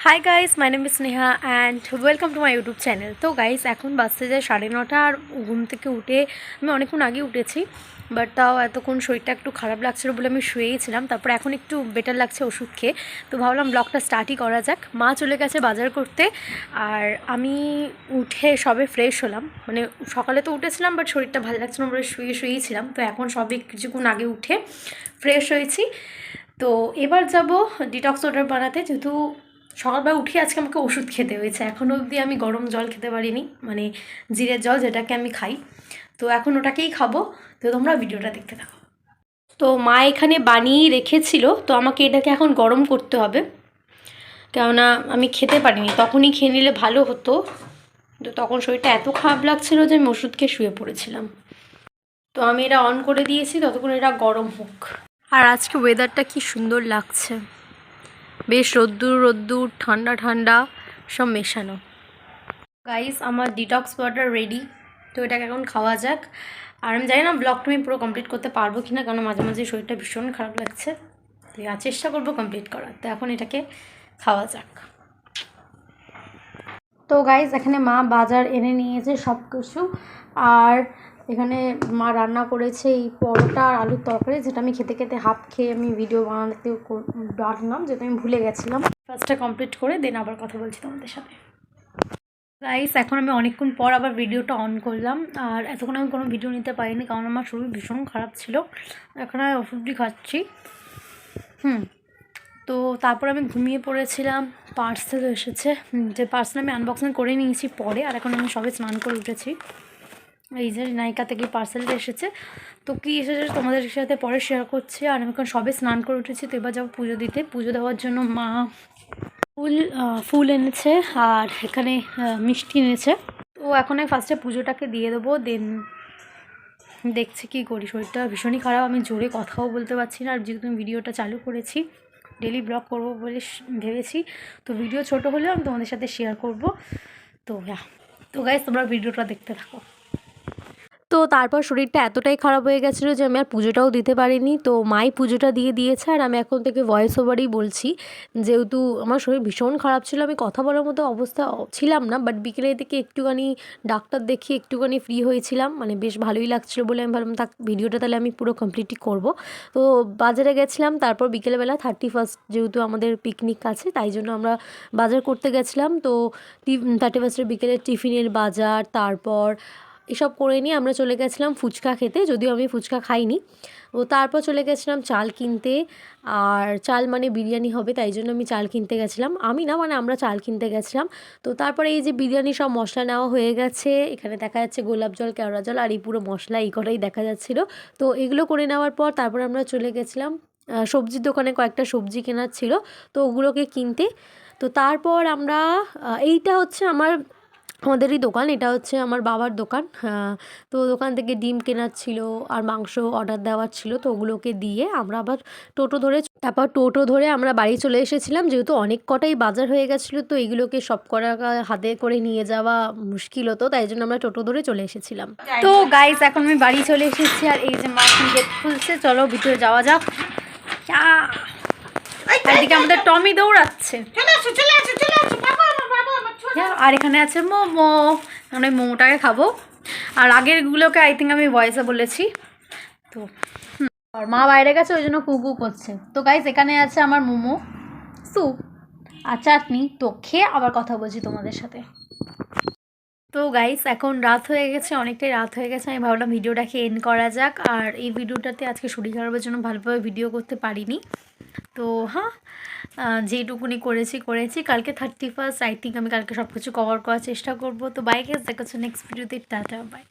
Hi guys, my name is Sneha and welcome to my YouTube channel. তো guys, এখন বাজতে যায় 9:30 আর ঘুম থেকে উঠে আমি অনেকক্ষণ আগে উঠেছি, বাট তাও এতক্ষণ শরীরটা একটু খারাপ লাগছিলো বলে আমি শুয়েইছিলাম। তারপর এখন একটু বেটার লাগছে ওষুধ খেয়ে, তো ভাবলাম ব্লগটা স্টার্টই করা যাক। মা চলে গেছে বাজার করতে আর আমি উঠে সবে ফ্রেশ হলাম। মানে সকালে তো উঠেছিলাম বাট শরীরটা ভালো লাগছিল না বলে শুয়েছিলাম। তো এখন সবে কিছুক্ষণ আগে উঠে ফ্রেশ হয়েছি। তো এবার যাব ডিটক্স ওয়াটার বানাতে, যেহেতু সকালবেলা উঠে আজকে আমাকে ওষুধ খেতে হয়েছে। এখনও অবধি আমি গরম জল খেতে পারিনি, মানে জিরের জল যেটাকে আমি খাই। তো এখন ওটাকেই খাবো। তো তোমরা ভিডিওটা দেখতে থাকো। তো মা এখানে বানিয়ে রেখেছিল, তো আমাকে এটাকে এখন গরম করতে হবে, কেননা আমি খেতে পারিনি। তখনই খেয়ে নিলে ভালো হতো, তো তখন শরীরটা এত খারাপ লাগছিলো যে আমি ওষুধ খেয়ে শুয়ে পড়েছিলাম। তো আমি এটা অন করে দিয়েছি, ততক্ষণ এটা গরম হোক। আর আজকে ওয়েদারটা কি সুন্দর লাগছে, বেশ রোদ্দুর রোদ্দুর, ঠান্ডা ঠান্ডা সব মেশানো। গাইস, আমার ডিটক্স ওয়াটার রেডি। তো এটাকে এখন খাওয়া যাক। আর আমি জানি না ব্লগটা আমি পুরো কমপ্লিট করতে পারবো কি না, কারণ মাঝে মাঝে শরীরটা ভীষণ খারাপ লাগছে। তো চেষ্টা করবো কমপ্লিট করার। তো এখন এটাকে খাওয়া যাক। তো গাইস, এখানে মা বাজার এনে নিয়েছে সব কিছু। আর এখানে মা রান্না করেছে এই পরোটা আর আলুর তরকারি, যেটা আমি খেতে খেতে হাফ খেয়ে আমি ভিডিও বানাতে পারলাম, যেটা আমি ভুলে গেছিলাম। ফার্স্টটা কমপ্লিট করে দেন আবার কথা বলছি তোমাদের সাথে। গাইস, এখন আমি অনেকক্ষণ পর আবার ভিডিওটা অন করলাম। আর এতক্ষণ আমি কোনো ভিডিও নিতে পারিনি, কারণ আমার শরীর ভীষণ খারাপ ছিল। এখন আমি ওষুধটি খাচ্ছি। তো তারপর আমি ঘুমিয়ে পড়েছিলাম। পার্সেল এসেছে, যে পার্সেল আমি আনবক্সিং করে নিয়েছি পরে। আর এখন আমি সবে স্নান করে উঠেছি। এই যে নাইকা থেকে পার্সেলটা এসেছে। তো কী এসেছে তোমাদের সাথে পরে শেয়ার করছি। আর আমি এখন সবে স্নান করে উঠেছি। তো এবার যাবো পুজো দিতে। পুজো দেওয়ার জন্য মা ফুল এনেছে আর এখানে মিষ্টি এনেছে। তো এখন আমি ফার্স্টে পুজোটাকে দিয়ে দেবো, দেন দেখছি কী করি। শরীরটা ভীষণই খারাপ, আমি জোরে কথাও বলতে পারছি না। আর যেহেতু আমি ভিডিওটা চালু করেছি, ডেলি ব্লগ করব বলে ভেবেছি, তো ভিডিও ছোট হলেও আমি তোমাদের সাথে শেয়ার করব। তো তো গাইস, তোমরা ভিডিওটা দেখতে থাকো। তো তারপর শরীরটা এতটাই খারাপ হয়ে গেছিলো যে আমি আর পুজোটাও দিতে পারিনি। তো মাই পুজোটা দিয়ে দিয়েছে আর আমি এখন থেকে ভয়েস ওভারই বলছি, যেহেতু আমার শরীর ভীষণ খারাপ ছিল। আমি কথা বলার মতো অবস্থা ছিলাম না, বাট বিকেলের দিকে একটুখানি ডাক্তার দেখিয়ে একটুখানি ফ্রি হয়েছিলাম। মানে বেশ ভালোই লাগছিলো বলে আমি ভাবলাম থাক, ভিডিওটা তাহলে আমি পুরো কমপ্লিটই করব। তো বাজারে গেছিলাম, তারপর বিকেলবেলা 31st যেহেতু আমাদের পিকনিক আছে, তাই জন্য আমরা বাজার করতে গেছিলাম। তো 31স্টের বিকেলে টিফিনের বাজার, তারপর এসব করে নিয়ে আমরা চলে গেছিলাম ফুচকা খেতে, যদিও আমি ফুচকা খাইনি। ও তারপর চলে গেছিলাম চাল কিনতে। আর চাল মানে বিরিয়ানি হবে, তাই জন্য আমি চাল কিনতে গেছিলাম। আমি না, মানে আমরা চাল কিনতে গেছিলাম। তো তারপরে এই যে বিরিয়ানি সব মশলা নেওয়া হয়ে গেছে, এখানে দেখা যাচ্ছে গোলাপ জল, কেওড়া জল আর এই পুরো মশলা, এই কটাই দেখা যাচ্ছিলো। তো এগুলো করে নেওয়ার পর তারপর আমরা চলে গেছিলাম সবজির দোকানে। কয়েকটা সবজি কেনার ছিল, তো ওগুলোকে কিনতে। তো তারপর আমরা এইটা হচ্ছে আমাদেরই দোকান, এটা হচ্ছে আমার বাবার দোকান। তো দোকান থেকে ডিম কেনার ছিল আর মাংস অর্ডার দেওয়ার ছিল, তো ওগুলোকে দিয়ে আমরা আবার টোটো ধরে আমরা বাড়ি চলে এসেছিলাম। যেহেতু অনেক কটাই বাজার হয়ে গেছিলো, তো এইগুলোকে সব কটা হাতে করে নিয়ে যাওয়া মুশকিল হতো, তাই জন্য আমরা টোটো ধরে চলে এসেছিলাম। তো গাইস, এখন আমি বাড়ি চলে এসেছি আর এই যে মা গেট খুলছে, চলো ভিতরে যাওয়া যাক। এদিকে আমাদের টমি দৌড়াচ্ছে। আর এখানে আছে মোমো, আমি মোমোটাকে খাবো। আর আগেরগুলোকে আই থিঙ্ক আমি ভয়েসে বলেছি। তো আর মা বাইরে গেছে, ওই জন্য কুকু করছে। তো গাইস, এখানে আছে আমার মোমো, স্যুপ আর চাটনি। তো খেয়ে আবার কথা বলছি তোমাদের সাথে। তো গাইস, এখন রাত হয়ে গেছে, অনেকটাই রাত হয়ে গেছে। আমি ভাবলাম ভিডিওটাকে এন্ড করা যাক। আর এই ভিডিওটাতে আজকে শরীর খারাপের জন্য ভালোভাবে ভিডিও করতে পারিনি। তো হ্যাঁ, যেইটুকুনি করেছি। কালকে 31st, আই থিঙ্ক আমি কালকে সব কিছু কভার করার চেষ্টা করব। তো বাই গাইস, দেখা হচ্ছে নেক্সট ভিডিওতে। টাটা, বাই।